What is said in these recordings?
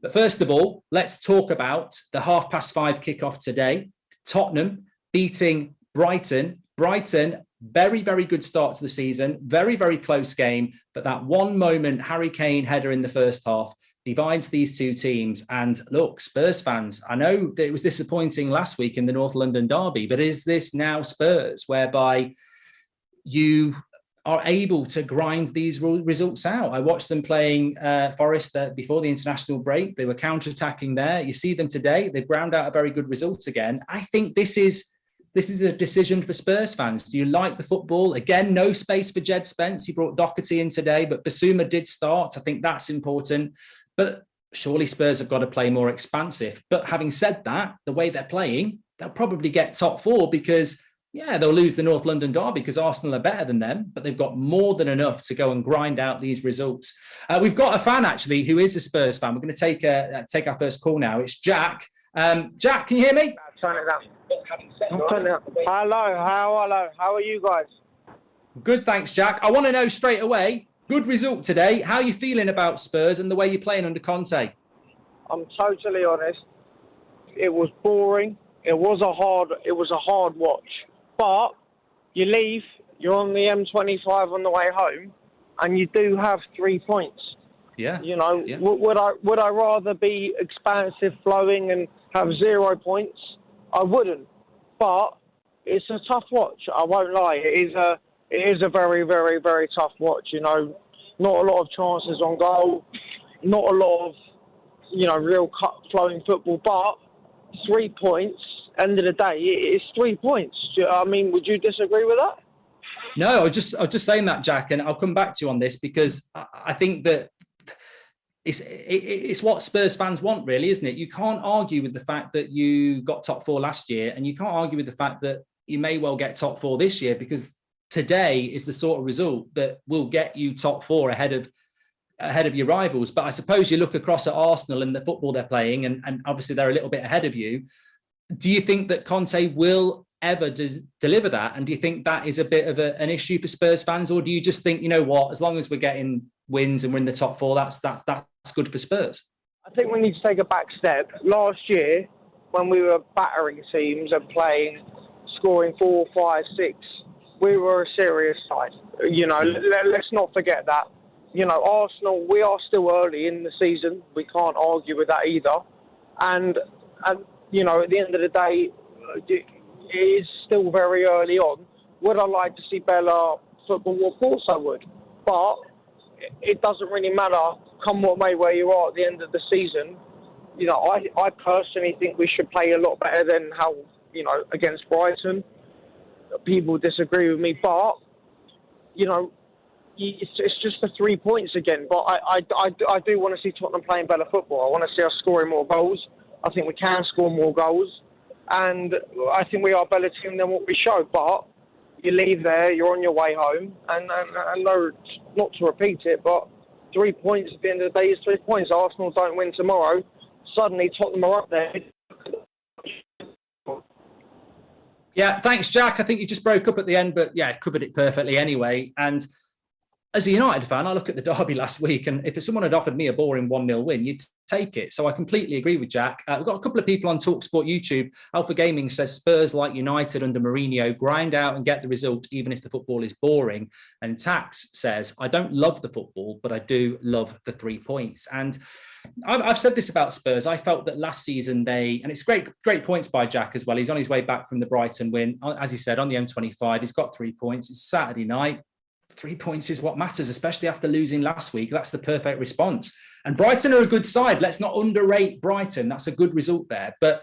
But first of all, let's talk about the 5:30 kickoff today. Tottenham beating Brighton. Brighton, very, very good start to the season. Very, very close game. But that one moment, Harry Kane header in the first half, divides these two teams. And look, Spurs fans, I know that it was disappointing last week in the North London derby, but is this now Spurs whereby you are able to grind these results out? I watched them playing Forest before the international break. They were counter-attacking there. You see them today. They've ground out a very good result again. I think this is a decision for Spurs fans. Do you like the football? Again, no space for Jed Spence. He brought Doherty in today, but Basuma did start. I think that's important. But surely Spurs have got to play more expansive. But having said that, the way they're playing, they'll probably get top four because, yeah, they'll lose the North London derby because Arsenal are better than them, but they've got more than enough to go and grind out these results. We've got a fan, actually, who is a Spurs fan. We're going to take our first call now. It's Jack. Jack, can you hear me? Turn it down. Hello. How are you guys? Good, thanks, Jack. I want to know straight away, good result today. How are you feeling about Spurs and the way you're playing under Conte? I'm totally honest. It was boring. It was a hard watch. But you leave, you're on the M25 on the way home, and you do have 3 points. Yeah. You know, yeah. Would I rather be expansive, flowing, and have 0 points? I wouldn't. But it's a tough watch. I won't lie. It is a very, very, very tough watch. You know, not a lot of chances on goal, not a lot of, you know, real flowing football. But 3 points. End of the day, it's 3 points. I mean, would you disagree with that? No, I was just saying that, Jack, and I'll come back to you on this because I think that it's what Spurs fans want, really, isn't it? You can't argue with the fact that you got top four last year, and you can't argue with the fact that you may well get top four this year because today is the sort of result that will get you top four ahead of your rivals. But I suppose you look across at Arsenal and the football they're playing, and obviously they're a little bit ahead of you. Do you think that Conte will ever deliver that? And do you think that is a bit of an issue for Spurs fans? Or do you just think, you know what, as long as we're getting wins and we're in the top four, that's good for Spurs? I think we need to take a back step. Last year, when we were battering teams and scoring 4, 5, 6, we were a serious side. You know, let's not forget that. You know, Arsenal, we are still early in the season. We can't argue with that either. And you know, at the end of the day, it is still very early on. Would I like to see better football? Of course I would. But it doesn't really matter, come what may, where you are at the end of the season. You know, I personally think we should play a lot better than how, you know, against Brighton. People disagree with me, but, you know, it's just the 3 points again. But I do want to see Tottenham playing better football. I want to see us scoring more goals. I think we can score more goals, and I think we are a better team than what we show. But you leave there, you're on your way home, and no, not to repeat it, but 3 points at the end of the day is 3 points. Arsenal don't win tomorrow, suddenly Tottenham are up there. Yeah, thanks, Jack. I think you just broke up at the end, but yeah, covered it perfectly anyway. And as a United fan, I look at the derby last week, and if someone had offered me a boring 1-0 win, you'd take it. So I completely agree with Jack. We've got a couple of people on talkSPORT YouTube. Alpha Gaming says Spurs, like United under Mourinho, grind out and get the result even if the football is boring. And Tax says, I don't love the football, but I do love the 3 points. And I've said this about Spurs. I felt that last season and it's great points by Jack as well. He's on his way back from the Brighton win. As he said, on the M25, he's got 3 points. It's Saturday night. 3 points is what matters, especially after losing last week. That's the perfect response. And Brighton are a good side. Let's not underrate Brighton. That's a good result there. But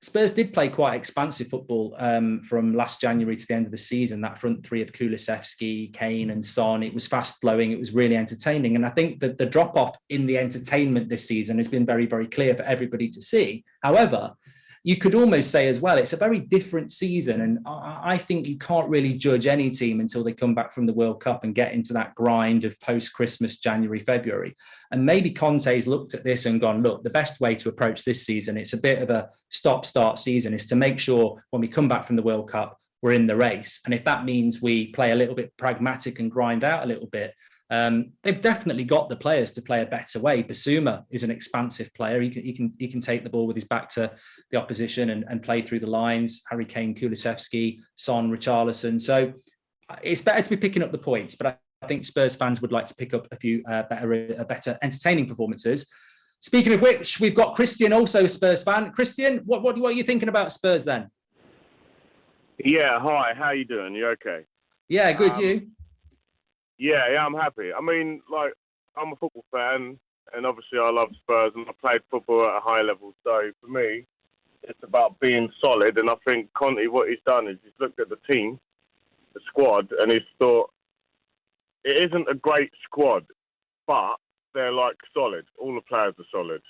Spurs did play quite expansive football from last January to the end of the season. That front three of Kulusevski, Kane and Son, it was fast-flowing. It was really entertaining. And I think that the drop-off in the entertainment this season has been very, very clear for everybody to see. However, you could almost say as well, it's a very different season. And I think you can't really judge any team until they come back from the World Cup and get into that grind of post-Christmas, January, February. And maybe Conte's looked at this and gone, look, the best way to approach this season, it's a bit of a stop-start season, is to make sure when we come back from the World Cup, we're in the race. And if that means we play a little bit pragmatic and grind out a little bit, They've definitely got the players to play a better way. Basuma is an expansive player. He can take the ball with his back to the opposition and play through the lines. Harry Kane, Kulusevski, Son, Richarlison. So it's better to be picking up the points, but I think Spurs fans would like to pick up a few better entertaining performances. Speaking of which, we've got Christian, also a Spurs fan. Christian, what are you thinking about Spurs then? Yeah, hi. How you doing? You okay? Yeah, good. You? Yeah, I'm happy. I mean, like, I'm a football fan, and obviously I love Spurs, and I played football at a high level. So for me, it's about being solid. And I think Conte, what he's done is he's looked at the team, the squad, and he's thought it isn't a great squad, but they're like solid. All the players are solid.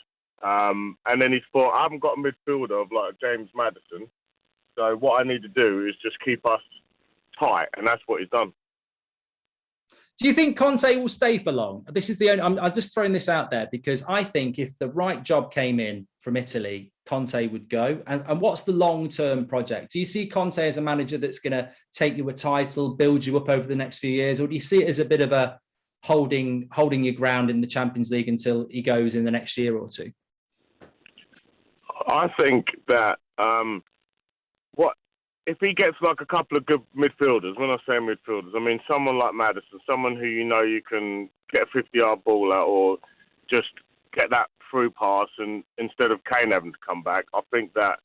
And then he's thought, I haven't got a midfielder of like James Maddison. So what I need to do is just keep us tight, and that's what he's done. Do you think Conte will stay for long? This is the only. I'm just throwing this out there because I think if the right job came in from Italy, Conte would go. And what's the long-term project? Do you see Conte as a manager that's going to take you a title, build you up over the next few years, or do you see it as a bit of a holding your ground in the Champions League until he goes in the next year or two? I think that if he gets like a couple of good midfielders, when I say midfielders, I mean someone like Maddison, someone who you know you can get a 50-yard ball out or just get that through pass, and instead of Kane having to come back, I think that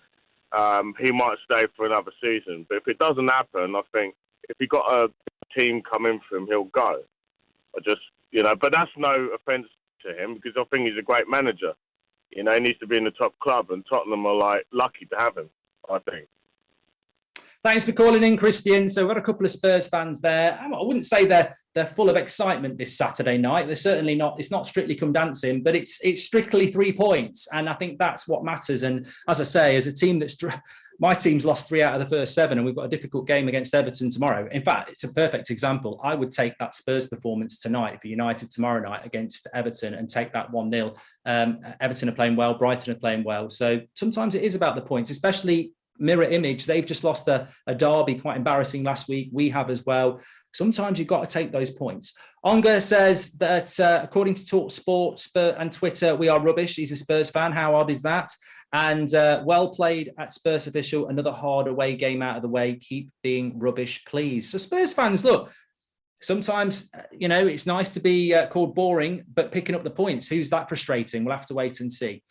he might stay for another season. But if it doesn't happen, I think if he got a team come in for him, he'll go. But that's no offence to him because I think he's a great manager. You know, he needs to be in the top club, and Tottenham are like lucky to have him, I think. Thanks for calling in, Christian. So we've got a couple of Spurs fans there. I wouldn't say they're full of excitement this Saturday night. They're certainly not. It's not strictly come dancing, but it's strictly 3 points, and I think that's what matters. And as I say, as a team my team's lost 3 out of the first 7, and we've got a difficult game against Everton tomorrow. In fact, it's a perfect example. I would take that Spurs performance tonight for United tomorrow night against Everton and take that 1-0. Everton are playing well. Brighton are playing well. So sometimes it is about the points, especially mirror image. They've just lost a derby, quite embarrassing last week. We have as well. Sometimes you've got to take those points. Onga says that according to talkSPORT and Twitter, we are rubbish. He's a Spurs fan. How odd is that? And well played at Spurs official. Another hard away game out of the way. Keep being rubbish, please. So Spurs fans, look, sometimes, it's nice to be called boring, but picking up the points, who's that frustrating? We'll have to wait and see.